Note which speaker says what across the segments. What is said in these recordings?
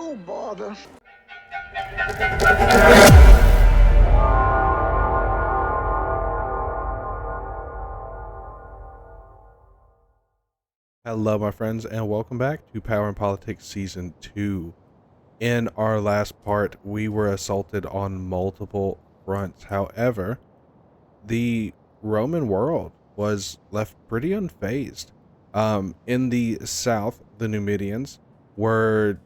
Speaker 1: Oh, bother.
Speaker 2: Hello, my friends, and welcome back to Power and Politics Season 2. In our last part, we were assaulted on multiple fronts. However, the Roman world was left pretty unfazed. In the south, the Numidians were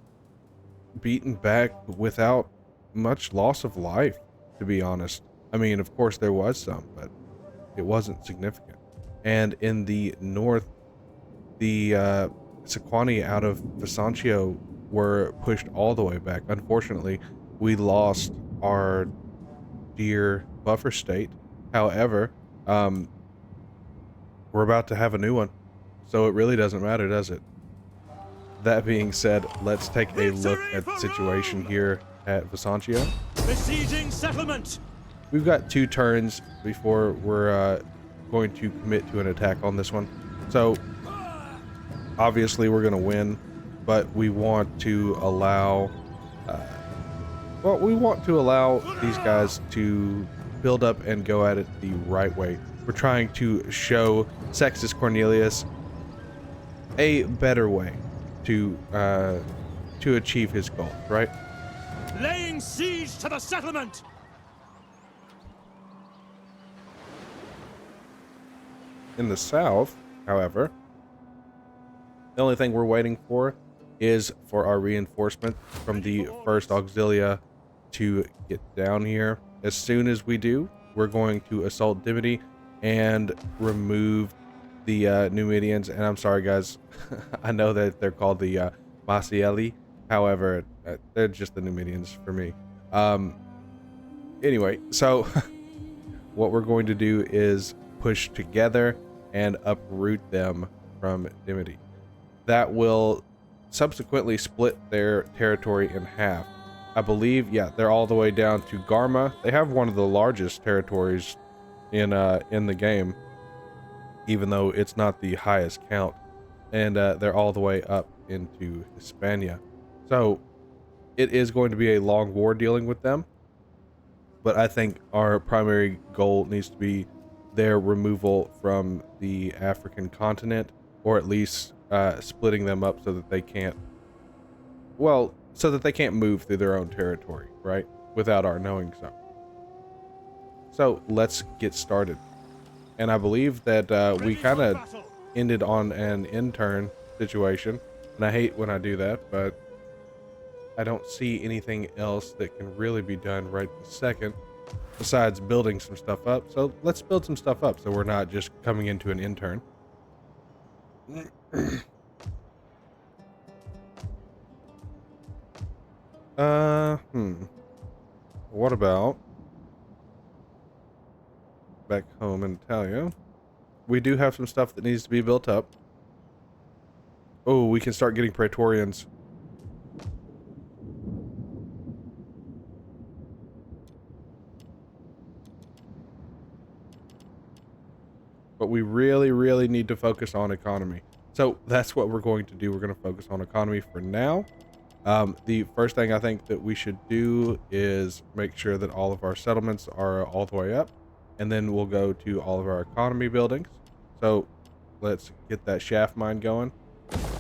Speaker 2: beaten back without much loss of life, to be honest. I mean, of course, there was some, but it wasn't significant. And in the north, the Sequani out of Vesancio were pushed all the way back. Unfortunately, we lost our dear buffer state. However, we're about to have a new one, so it really doesn't matter, does it? That being said, let's take a look at the situation here at Vesancio.
Speaker 3: Besieging settlement.
Speaker 2: We've got 2 turns before we're going to commit to an attack on this one. So obviously we're going to win, but we want to allow these guys to build up and go at it the right way. We're trying to show Sextus Cornelius a better way to achieve his goal, right?
Speaker 3: Laying siege to the settlement.
Speaker 2: In the south, however, the only thing we're waiting for is for our reinforcement from the 1st Auxilia to get down here. As soon as we do, we're going to assault Dimity and remove the Numidians. And I'm sorry, guys, I know that they're called the Macieli. However, they're just the Numidians for me. Anyway, so what we're going to do is push together and uproot them from Dimity. That will subsequently split their territory in half. I believe, yeah, they're all the way down to Garma. They have one of the largest territories in the game, even though it's not the highest count. And they're all the way up into Hispania. So it is going to be a long war dealing with them. But I think our primary goal needs to be their removal from the African continent, or at least splitting them up so that they can't, well, so that they can't move through their own territory, right? Without our knowing so. So let's get started. And I believe that we kind of ended on an intern situation, and I hate when I do that, but I don't see anything else that can really be done right this second besides building some stuff up. So let's build some stuff up so we're not just coming into an intern. What about back home in Italia? We do have some stuff that needs to be built up. Oh, we can start getting Praetorians. But we really need to focus on economy. So that's what we're going to do. We're going to focus on economy for now. The first thing I think that we should do is make sure that all of our settlements are all the way up, and then we'll go to all of our economy buildings. So let's get that shaft mine going.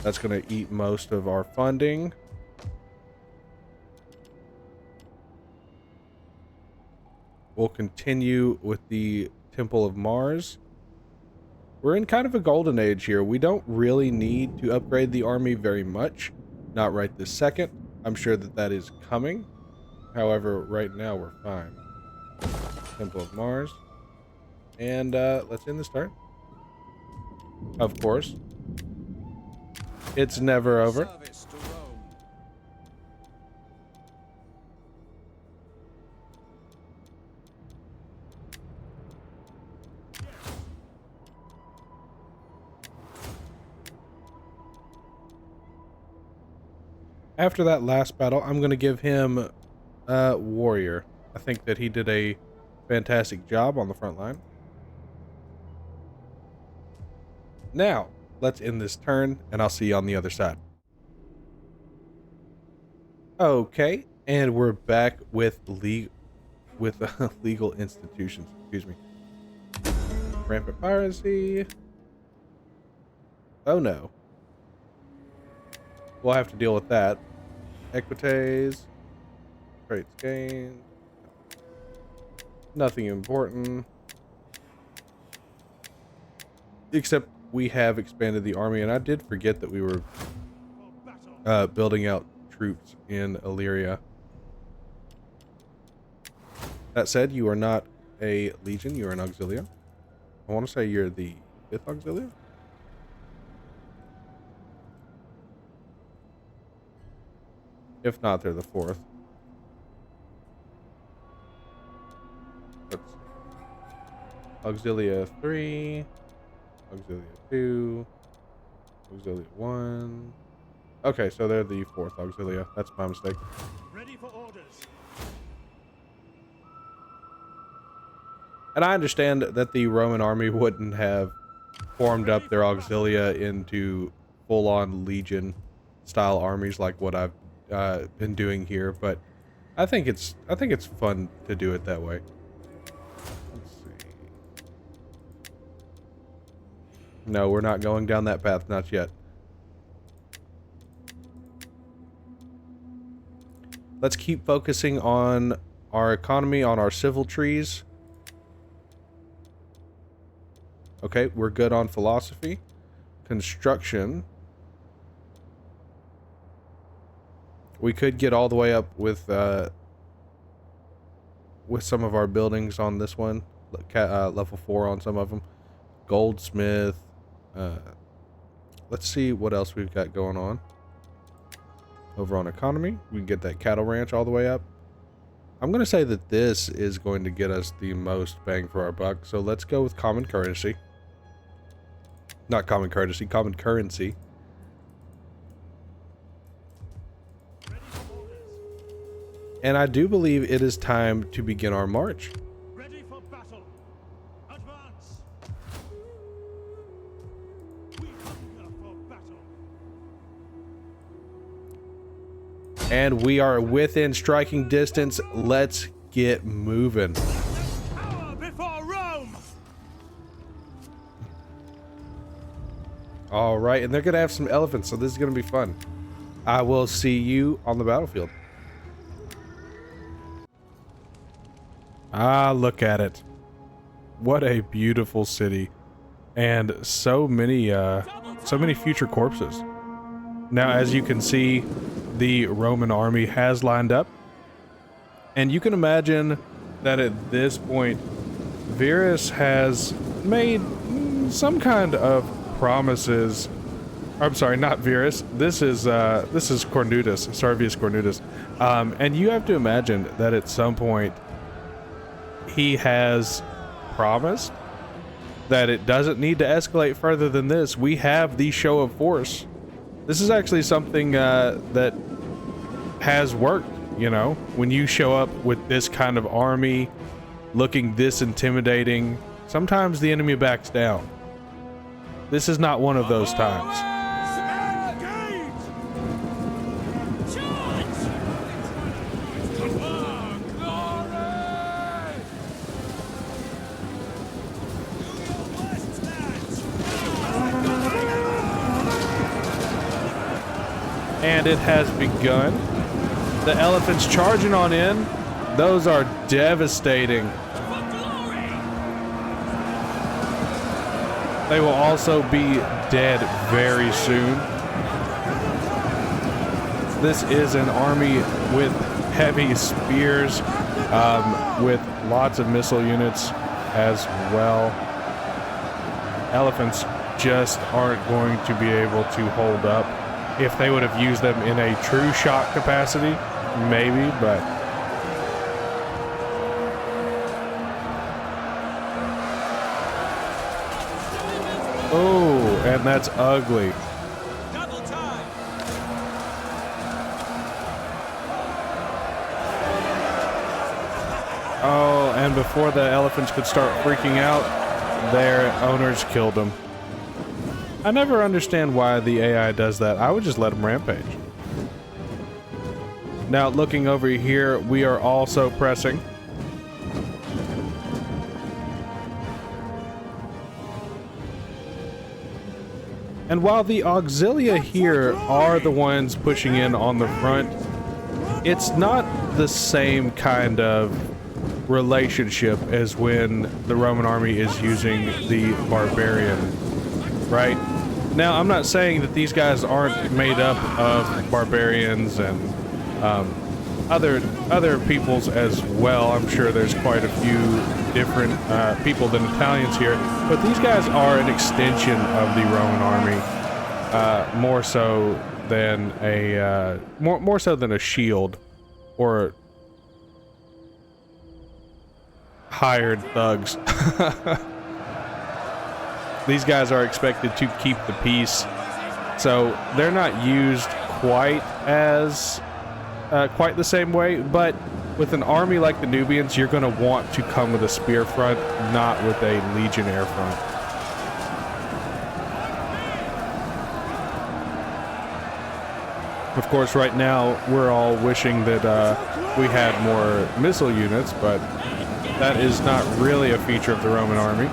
Speaker 2: That's going to eat most of our funding. We'll continue with the Temple of Mars. We're in kind of a golden age here. We don't really need to upgrade the army very much. Not right this second. I'm sure that that is coming. However, right now we're fine. Temple of Mars. And let's end this turn. Of course. It's never over. After that last battle, I'm going to give him Warrior. I think that he did a fantastic job on the front line. Now, let's end this turn, and I'll see you on the other side. Okay, and we're back with legal institutions. Excuse me. Rampant piracy. Oh no. We'll have to deal with that. Equites. Trades gained. Nothing important. Except we have expanded the army, and I did forget that we were building out troops in Illyria. That said, you are not a legion, you are an auxilia. I want to say you're the 5th auxilia. If not, they're the 4th. Let's see. Auxilia 3, Auxilia 2, Auxilia 1. Okay, so they're the 4th auxilia. That's my mistake.
Speaker 3: Ready for orders.
Speaker 2: And I understand that the Roman army wouldn't have formed up their auxilia into full-on legion style armies like what I've been doing here, but I think it's fun to do it that way. Let's see. No, we're not going down that path, not yet. Let's keep focusing on our economy, on our civil trees. Okay, we're good on philosophy. Construction. We could get all the way up with some of our buildings on this one. Level 4 on some of them. Goldsmith. Let's see what else we've got going on. Over on economy, we can get that cattle ranch all the way up. I'm going to say that this is going to get us the most bang for our buck. So let's go with common currency. Not common courtesy, common currency. And I do believe it is time to begin our march.
Speaker 3: Ready for battle. Advance. We hunger for battle.
Speaker 2: And we are within striking distance. Let's get moving.
Speaker 3: Power before Rome.
Speaker 2: All right, and they're going to have some elephants, so this is going to be fun. I will see you on the battlefield. Ah, look at it. What a beautiful city. And so many future corpses. Now, as you can see, the Roman army has lined up. And you can imagine that at this point, Verus has made some kind of promises. I'm sorry, not Verus. This is Cornutus, Servius Cornutus. And you have to imagine that at some point he has promised that it doesn't need to escalate further than this. We have the show of force. This is actually something that has worked, you know, when you show up with this kind of army looking this intimidating, sometimes the enemy backs down. This is not one of those times. And it has begun. The elephants charging on in. Those are devastating. They will also be dead very soon. This is an army with heavy spears, with lots of missile units as well. Elephants just aren't going to be able to hold up. If they would have used them in a true shock capacity, maybe, but oh, and that's ugly.
Speaker 3: Double time.
Speaker 2: Oh, and before the elephants could start freaking out, their owners killed them. I never understand why the AI does that. I would just let them rampage. Now, looking over here, we are also pressing. And while the Auxilia here are the ones pushing in on the front, it's not the same kind of relationship as when the Roman army is using the barbarian, right? Now, I'm not saying that these guys aren't made up of barbarians and other peoples as well. I'm sure there's quite a few different people than Italians here, but these guys are an extension of the Roman army, more so than a shield or hired thugs. These guys are expected to keep the peace, so they're not used quite the same way. But with an army like the Nubians, you're going to want to come with a spear front, not with a legionnaire front. Of course, right now we're all wishing that we had more missile units, but that is not really a feature of the Roman army.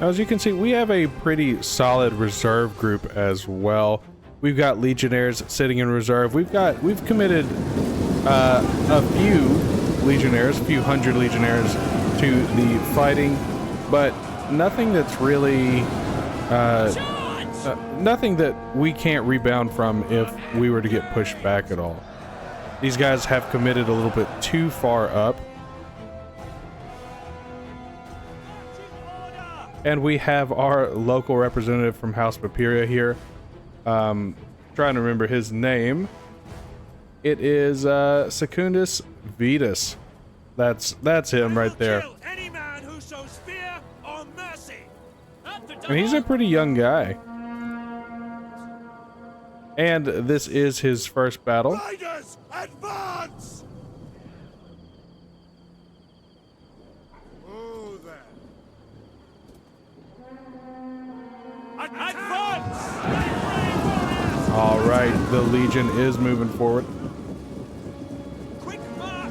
Speaker 2: As you can see, we have a pretty solid reserve group as well. We've got legionnaires sitting in reserve. We've committed a few legionnaires, a few hundred legionnaires to the fighting, but nothing that's really nothing that we can't rebound from if we were to get pushed back at all. These guys have committed a little bit too far up. And we have our local representative from House Papiria here. Trying to remember his name. It is Secundus Vetus. That's him right there. And he's a pretty young guy. And this is his first battle.
Speaker 3: Riders, advance! Oh, there. Advance!
Speaker 2: All right, the Legion is moving forward.
Speaker 3: Quick march!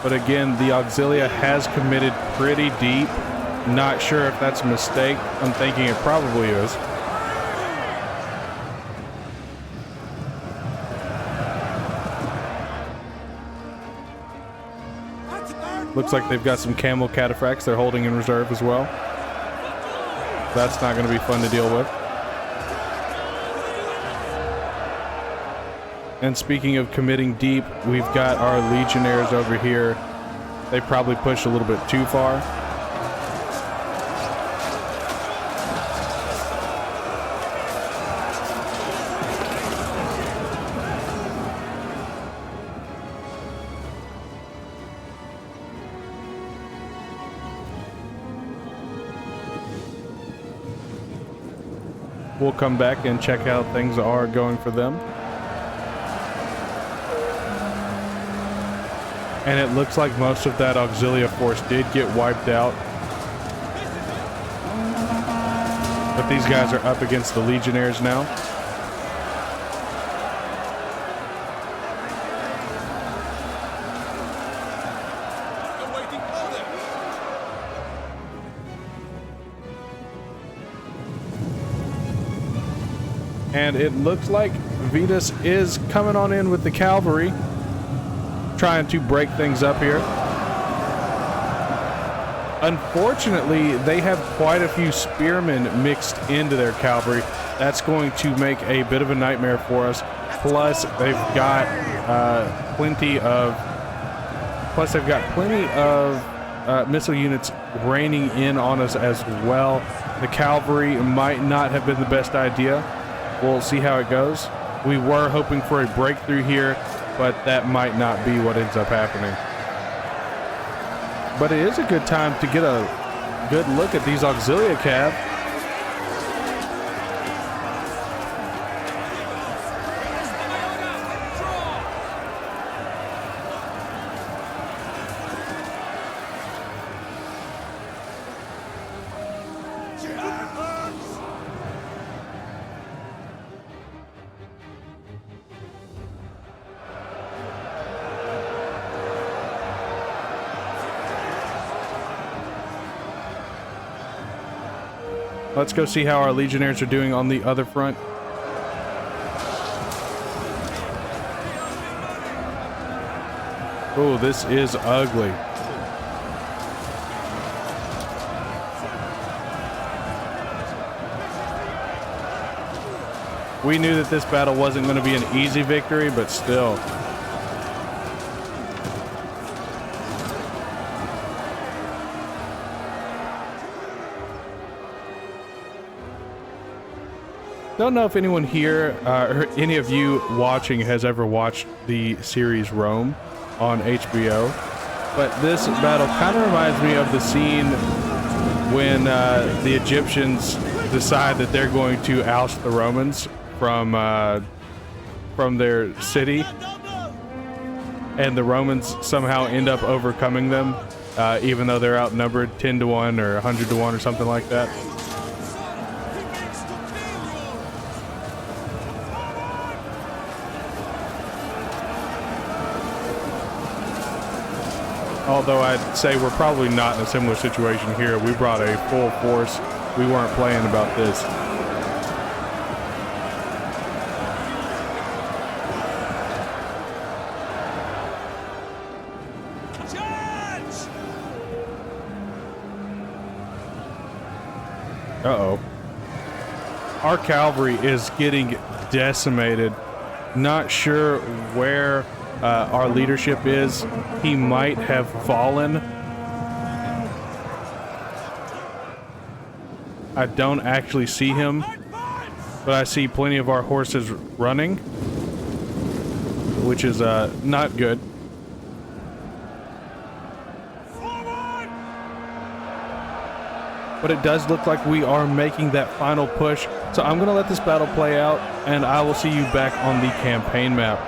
Speaker 2: But again, the Auxilia has committed pretty deep. Not sure if that's a mistake. I'm thinking it probably is. Looks like they've got some camel cataphracts they're holding in reserve as well. That's not going to be fun to deal with. And speaking of committing deep, we've got our legionnaires over here. They probably pushed a little bit too far. We'll come back and check how things are going for them. And it looks like most of that Auxilia force did get wiped out. But these guys are up against the Legionnaires now. And it looks like Vetus is coming on in with the cavalry, trying to break things up here. Unfortunately, they have quite a few spearmen mixed into their cavalry. That's going to make a bit of a nightmare for us. Plus, they've got plenty of missile units raining in on us as well. The cavalry might not have been the best idea. We'll see how it goes. We were hoping for a breakthrough here, but that might not be what ends up happening. But it is a good time to get a good look at these Auxilia cav. Let's go see how our legionnaires are doing on the other front. Oh, this is ugly. We knew that this battle wasn't going to be an easy victory, but still. Don't know if anyone here, or any of you watching, has ever watched the series Rome on HBO, but this battle kind of reminds me of the scene when the Egyptians decide that they're going to oust the Romans from their city, and the Romans somehow end up overcoming them, even though they're outnumbered 10 to 1 or 100 to 1 or something like that. Although I'd say we're probably not in a similar situation here. We brought a full force. We weren't playing about this. Uh-oh. Our cavalry is getting decimated. Not sure where our leadership is. He might have fallen. I don't actually see him, but I see plenty of our horses running, which is not good. But it does look like we are making that final push. So I'm going to let this battle play out, and I will see you back on the campaign map.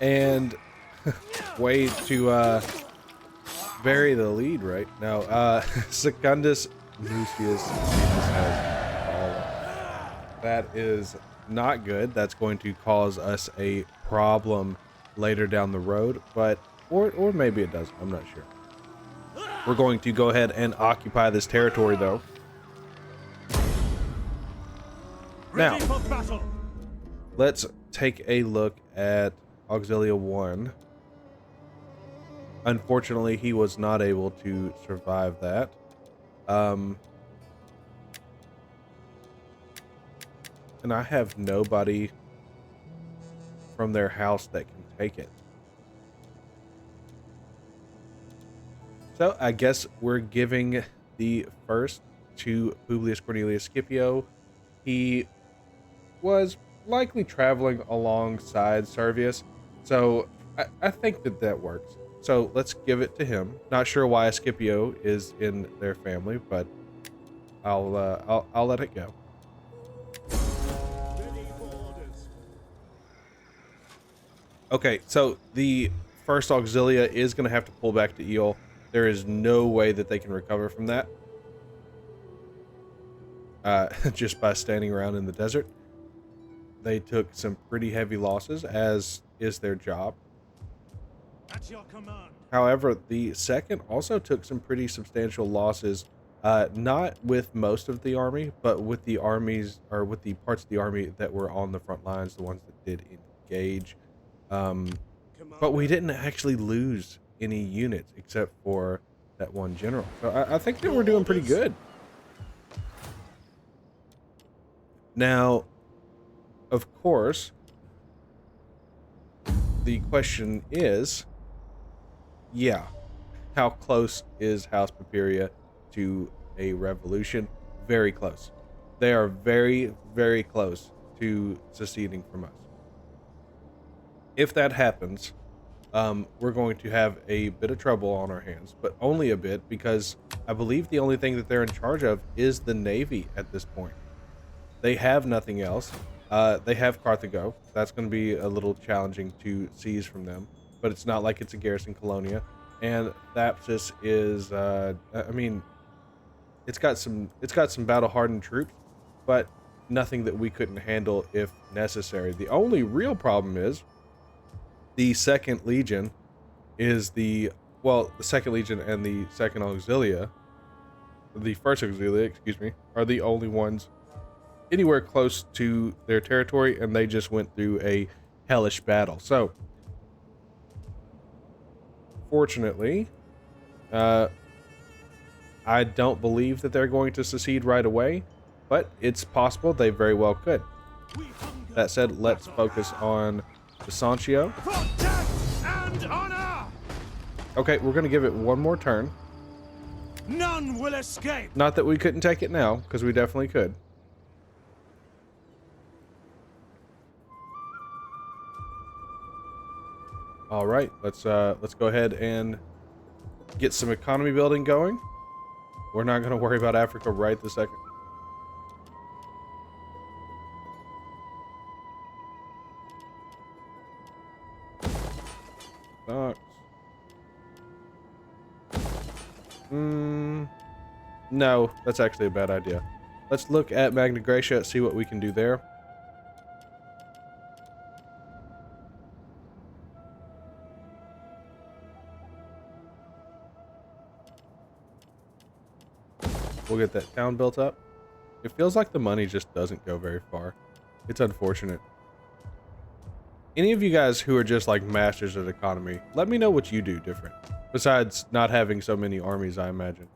Speaker 2: And way to vary the lead right now. Secundus Lucius has fallen. That is not good. That's going to cause us a problem later down the road, but or maybe it doesn't. I'm not sure. We're going to go ahead and occupy this territory though. Now, let's take a look at Auxilia 1. Unfortunately, he was not able to survive that. And I have nobody from their house that can take it. So I guess we're giving the first to Publius Cornelius Scipio. He was likely traveling alongside Servius. So I think that that works. So let's give it to him. Not sure why Scipio is in their family, but I'll let it go.
Speaker 3: Ready for orders.
Speaker 2: Okay, so the first Auxilia is going to have to pull back to Eel. There is no way that they can recover from that. Just by standing around in the desert. They took some pretty heavy losses, as is their job.
Speaker 3: At your command.
Speaker 2: However, the second also took some pretty substantial losses, not with most of the army, but with the armies, or with the parts of the army that were on the front lines, the ones that did engage. But we didn't actually lose any units except for that one general. So I think that we're doing pretty good. Now, of course, the question is, yeah, how close is House Papiria to a revolution? Very close. They are very, very close to seceding from us. If that happens, we're going to have a bit of trouble on our hands, but only a bit, because I believe the only thing that they're in charge of is the Navy at this point. They have nothing else. They have Carthago. That's going to be a little challenging to seize from them, but it's not like it's a garrison colonia. And Thapsus is, I mean, it's got some battle-hardened troops, but nothing that we couldn't handle if necessary. The only real problem is the Second Legion is the Second Legion and the Second Auxilia, the First Auxilia, excuse me, are the only ones anywhere close to their territory, and they just went through a hellish battle. So, fortunately, I don't believe that they're going to secede right away, but it's possible they very well could. That said, let's focus on the Sancio.
Speaker 3: For death and honor!
Speaker 2: Okay, we're going to give it one more turn.
Speaker 3: None will escape!
Speaker 2: Not that we couldn't take it now, because we definitely could. All right, let's go ahead and get some economy building going. We're not going to worry about Africa right this second. Sucks. No, that's actually a bad idea. Let's look at Magna Graecia, see what we can do there. We'll get that town built up. It feels like the money just doesn't go very far. It's unfortunate. Any of you guys who are just like masters at economy, let me know what you do different. Besides not having so many armies, I imagine.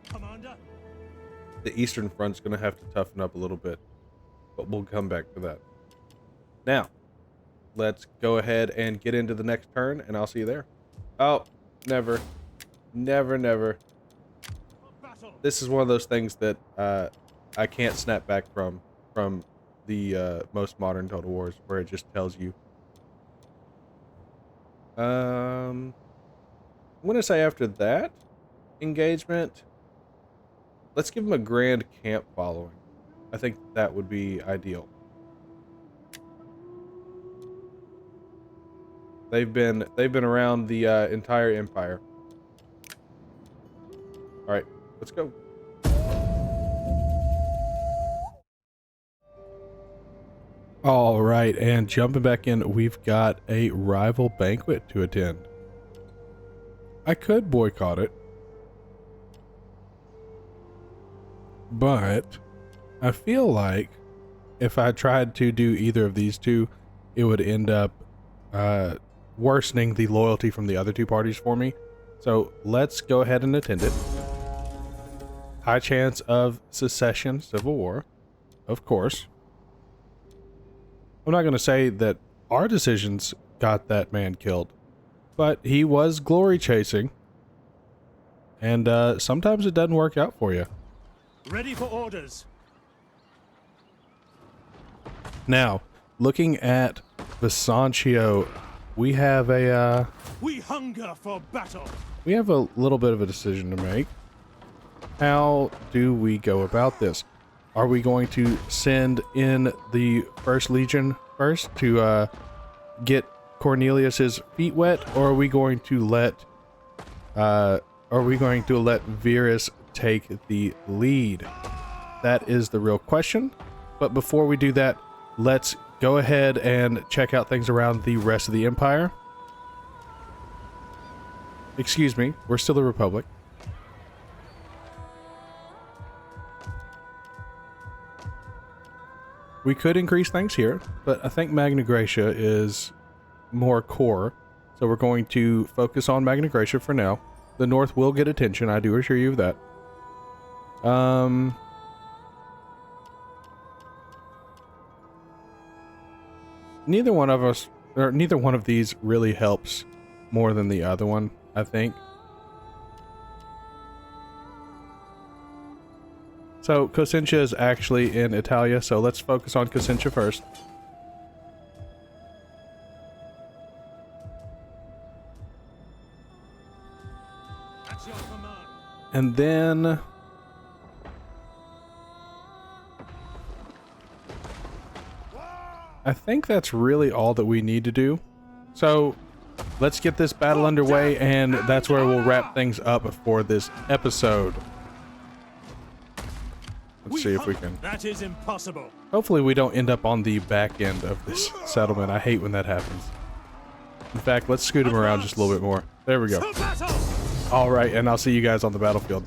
Speaker 3: Commander?
Speaker 2: The Eastern Front's going to have to toughen up a little bit, but we'll come back to that. Now, let's go ahead and get into the next turn, and I'll see you there. Oh, never. Never, never.
Speaker 3: Battle!
Speaker 2: This is one of those things that I can't snap back from the most modern Total Wars, where it just tells you. I'm going to say after that engagement, let's give them a grand camp following. I think that would be ideal. They've been around the entire empire. All right, let's go. All right, and jumping back in, we've got a rival banquet to attend. I could boycott it, but I feel like if I tried to do either of these two, it would end up worsening the loyalty from the other two parties for me. So let's go ahead and attend it. high chance of secession, civil war, of course. I'm not going to say that our decisions got that man killed, but he was glory chasing, and sometimes it doesn't work out for you.
Speaker 3: Ready for orders.
Speaker 2: Now, looking at Visancio, we have a
Speaker 3: We hunger for battle.
Speaker 2: little bit of a decision to make. How do we go about this? Are we going to send in the First Legion first to get Cornelius's feet wet, or are we going to let Virus take the lead? That is the real question. But before we do that, let's go ahead and check out things around the rest of the Empire. Excuse me, we're still the Republic. We could increase things here, but I think Magna Graecia is more core, so we're going to focus on Magna Graecia for now. The North will get attention, I do assure you of that. Neither one of these really helps more than the other one, I think. So Cosentia is actually in Italia, so let's focus on Cosentia first.
Speaker 3: At your command.
Speaker 2: And then I think that's really all that we need to do. So let's get this battle underway, and that's where we'll wrap things up for this episode. Let's see if we can.
Speaker 3: That is impossible.
Speaker 2: Hopefully we don't end up on the back end of this settlement. I hate when that happens. In fact, let's scoot him around just a little bit more. There we go.
Speaker 3: To battle.
Speaker 2: Alright, and I'll see you guys on the battlefield.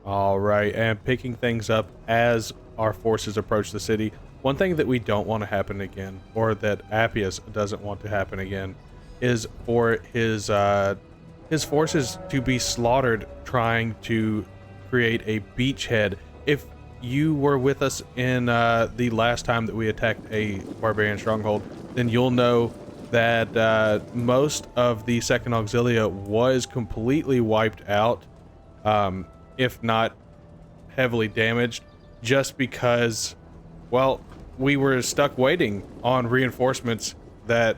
Speaker 2: Alright, and picking things up as our forces approach the city. One thing that we don't want to happen again, or that Appius doesn't want to happen again, is for his forces to be slaughtered trying to create a beachhead. If you were with us in the last time that we attacked a barbarian stronghold, then you'll know that most of the Second Auxilia was completely wiped out, if not heavily damaged, just because, well, we were stuck waiting on reinforcements that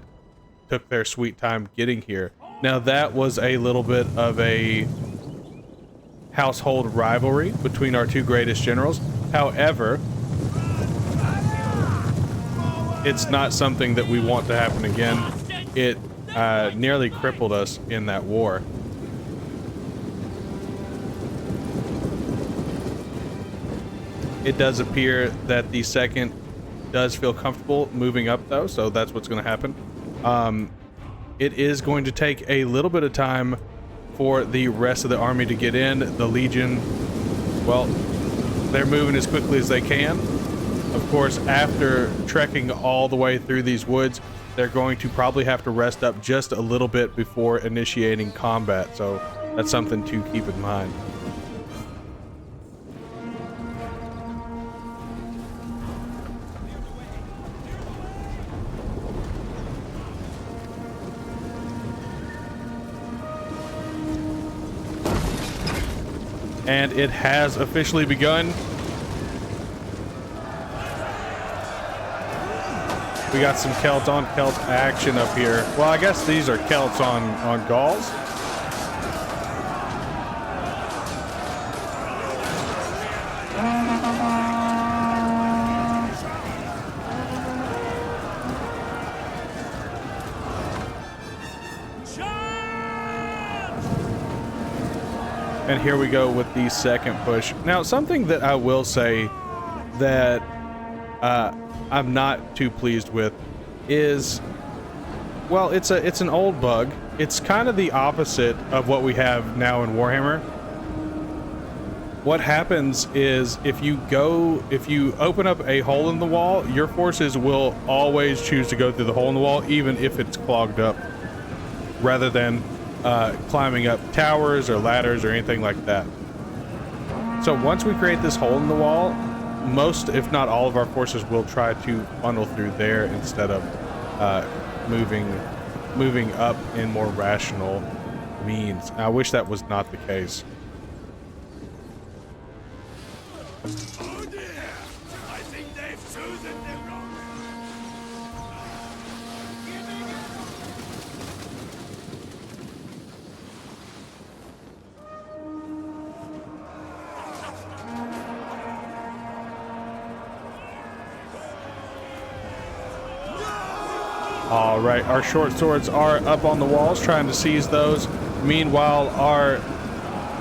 Speaker 2: took their sweet time getting here. Now that was a little bit of a household rivalry between our two greatest generals. However, it's not something that we want to happen again. It nearly crippled us in that war. It does appear that the second does feel comfortable moving up, though, so that's what's going to happen. It is going to take a little bit of time for the rest of the army to get in. The Legion, well, they're moving as quickly as they can. Of course, after trekking all the way through these woods, they're going to probably have to rest up just a little bit before initiating combat, so that's something to keep in mind. And it has officially begun. We got some Celt on Celt action up here. Well, I guess these are Celts on Gauls. And here we go with the second push. Now, something that I will say that I'm not too pleased with is, well, it's an old bug. It's kind of the opposite of what we have now in Warhammer. What happens is if you open up a hole in the wall, your forces will always choose to go through the hole in the wall, even if it's clogged up, rather than climbing up towers or ladders or anything like that. So once we create this hole in the wall, most, if not all of our forces will try to funnel through there instead of moving up in more rational means. I wish that was not the case.
Speaker 3: Oh dear! I think they've chosen the wrong.
Speaker 2: All right, our short swords are up on the walls trying to seize those. Meanwhile, our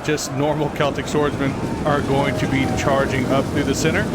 Speaker 2: just normal Celtic swordsmen are going to be charging up through the center.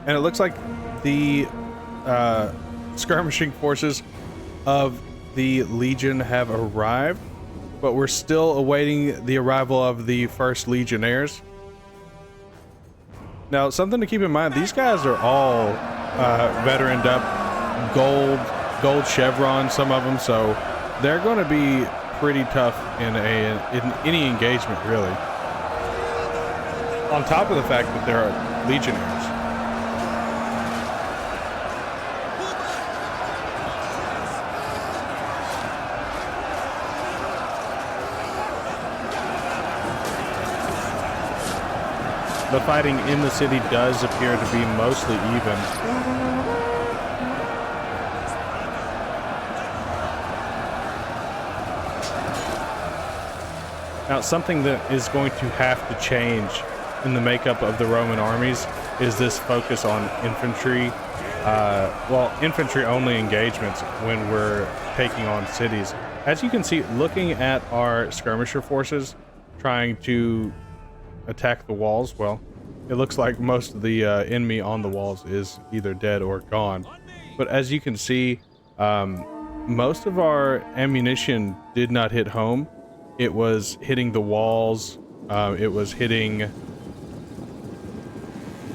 Speaker 2: And it looks like the skirmishing forces of the Legion have arrived, but we're still awaiting the arrival of the first Legionnaires. Now, something to keep in mind, these guys are all veteraned up, gold chevron, some of them, so they're going to be pretty tough in any engagement, really. On top of the fact that they're Legionnaires. The fighting in the city does appear to be mostly even. Now, something that is going to have to change in the makeup of the Roman armies is this focus on infantry. Infantry-only engagements when we're taking on cities. As you can see, looking at our skirmisher forces trying to attack the walls, well, it looks like most of the enemy on the walls is either dead or gone. But as you can see, most of our ammunition did not hit home. It was hitting the walls. It was hitting,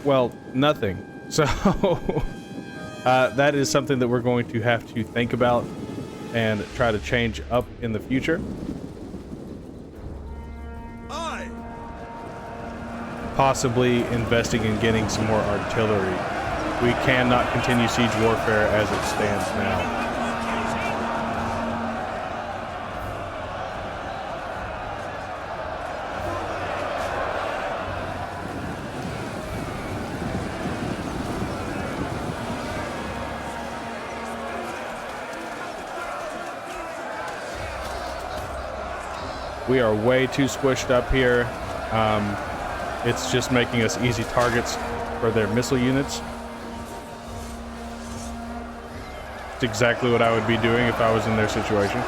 Speaker 2: well, nothing. So that is something that we're going to have to think about and try to change up in the future. Possibly investing in getting some more artillery. We cannot continue siege warfare as it stands now. We are way too squished up here. It's just making us easy targets for their missile units. It's exactly what I would be doing if I was in their situation.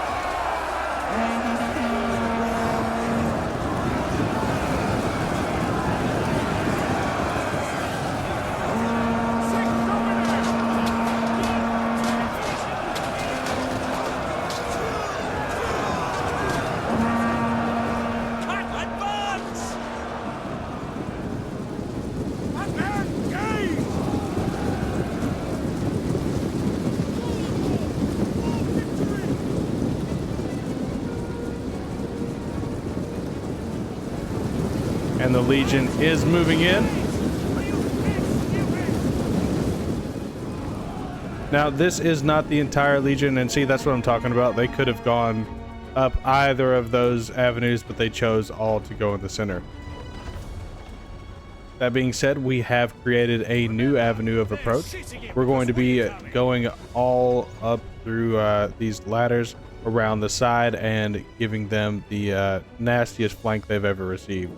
Speaker 2: And the Legion is moving in. Now, this is not the entire Legion, and see, that's what I'm talking about. They could have gone up either of those avenues, but they chose all to go in the center. That being said, we have created a new avenue of approach. We're going to be going all up through these ladders around the side and giving them the nastiest flank they've ever received.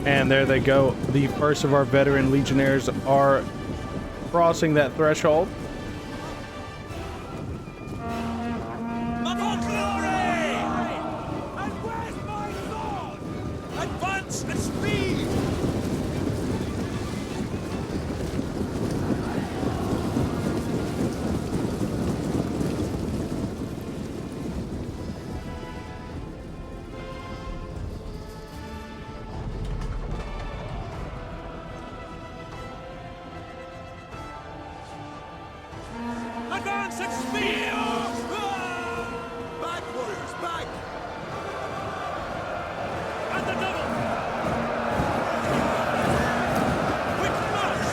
Speaker 2: And there they go. The first of our veteran legionnaires are crossing that threshold.
Speaker 3: Not for glory! And where's my sword? Advance and speed! Advance and speed! Back, warriors, back! And the double! Quick march!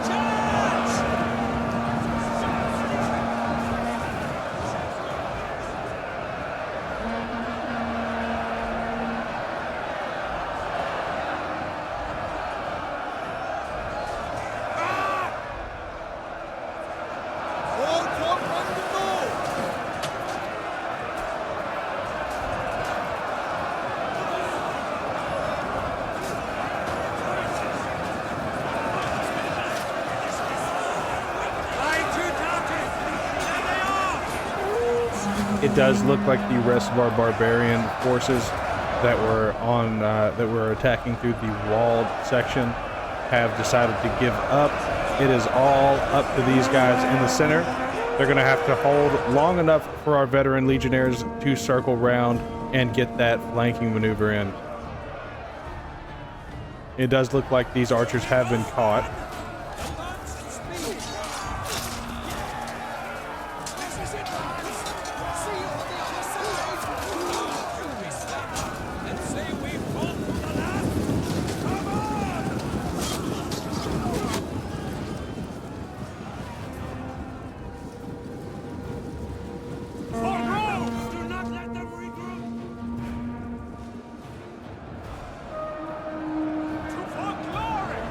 Speaker 3: Charge! All top on the move!
Speaker 2: It does look like the rest of our barbarian forces that were attacking through the walled section have decided to give up. It is all up to these guys in the center. They're going to have to hold long enough for our veteran legionnaires to circle round and get that flanking maneuver in. It does look like these archers have been caught.
Speaker 3: Advance and speed! This is it, lads! See you on the other side! You be slapped and say we fought to the last! Come on! For Rome! Do not let them regroup! For glory!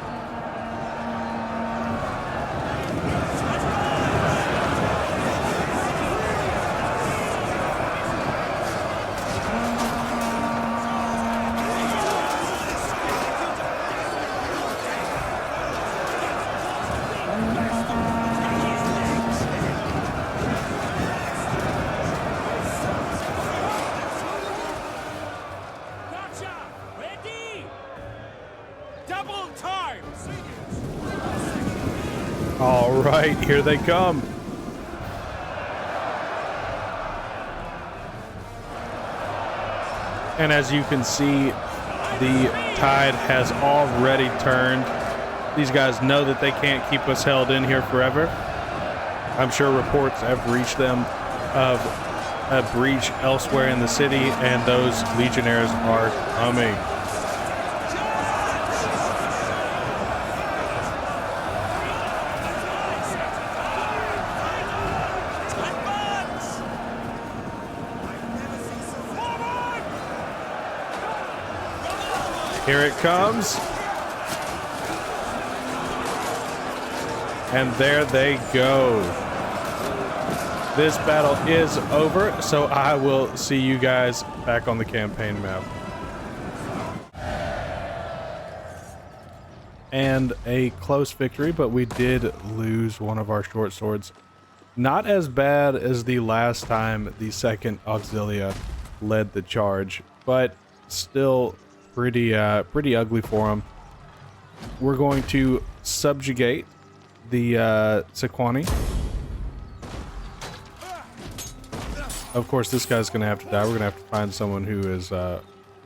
Speaker 3: Gotcha! Ready! Double time!
Speaker 2: All right, here they come. And as you can see, the tide has already turned. These guys know that they can't keep us held in here forever. I'm sure reports have reached them of a breach elsewhere in the city, and those legionnaires are coming.
Speaker 3: Advance! I've never seen so forward!
Speaker 2: Here it comes. And there they go. This battle is over, so I will see you guys back on the campaign map. And a close victory, but we did lose one of our short swords. Not as bad as the last time the second Auxilia led the charge, but still pretty ugly for him. We're going to subjugate the Sequani. Of course, this guy's gonna have to die. We're gonna have to find someone who is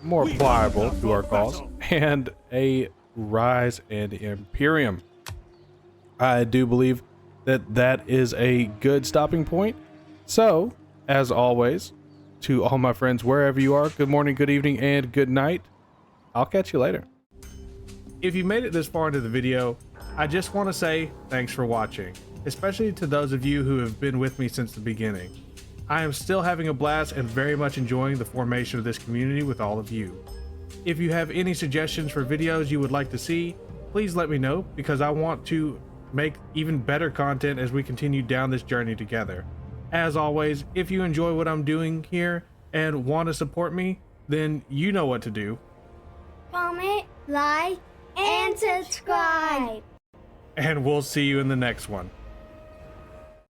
Speaker 2: more pliable to our cause. And a Rise and Imperium. I do believe that that is a good stopping point. So, as always, to all my friends, wherever you are, good morning, good evening, and good night. I'll catch you later. If you made it this far into the video, I just want to say thanks for watching, especially to those of you who have been with me since the beginning. I am still having a blast and very much enjoying the formation of this community with all of you. If you have any suggestions for videos you would like to see, please let me know, because I want to make even better content as we continue down this journey together. As always, if you enjoy what I'm doing here
Speaker 1: and want to support me, then you know what to do.
Speaker 4: Comment, like, and subscribe.
Speaker 1: And we'll see you in the next one.